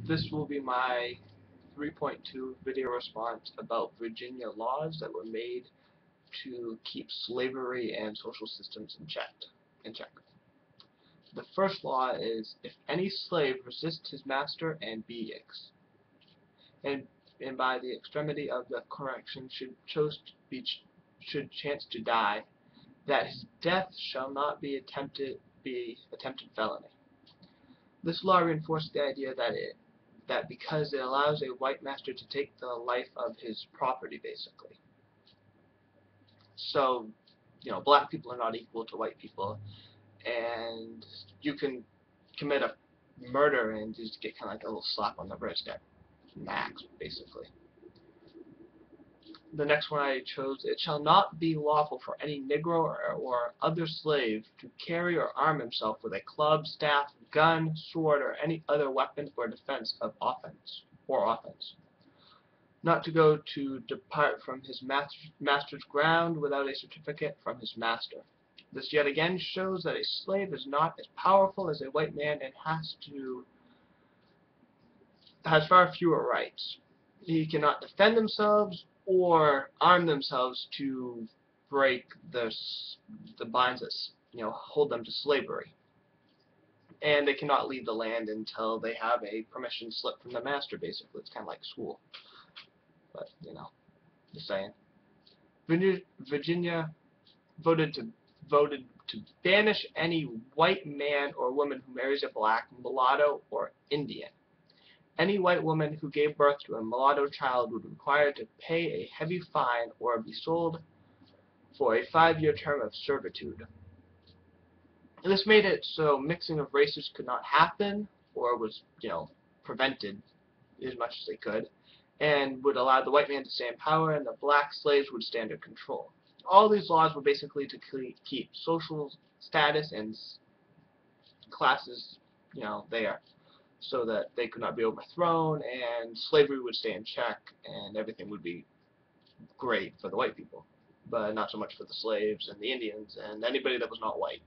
This will be my 3.2 video response about Virginia laws that were made to keep slavery and social systems in check. The first law is, if any slave resists his master and be and and by the extremity of the correction should chance to die, that his death shall not be attempted felony. This law reinforced the idea that because it allows a white master to take the life of his property, basically. So, black people are not equal to white people, and you can commit a murder and just get kind of like a little slap on the wrist at max, basically. The next one I chose, it shall not be lawful for any Negro or other slave to carry or arm himself with a club, staff, gun, sword, or any other weapon for defense of offense, not to go to depart from his master's ground without a certificate from his master. This yet again shows that a slave is not as powerful as a white man and has far fewer rights. He cannot defend themselves or arm themselves to break the binds that hold them to slavery. And they cannot leave the land until they have a permission slip from the master, basically. It's kind of like school. But, just saying. Virginia voted to banish any white man or woman who marries a black, mulatto, or Indian. Any white woman who gave birth to a mulatto child would be required to pay a heavy fine or be sold for a 5-year term of servitude. And this made it so mixing of races could not happen, or was, prevented as much as they could, and would allow the white man to stay in power and the black slaves would stay under control. All these laws were basically to keep social status and classes, there, so that they could not be overthrown and slavery would stay in check and everything would be great for the white people, but not so much for the slaves and the Indians and anybody that was not white.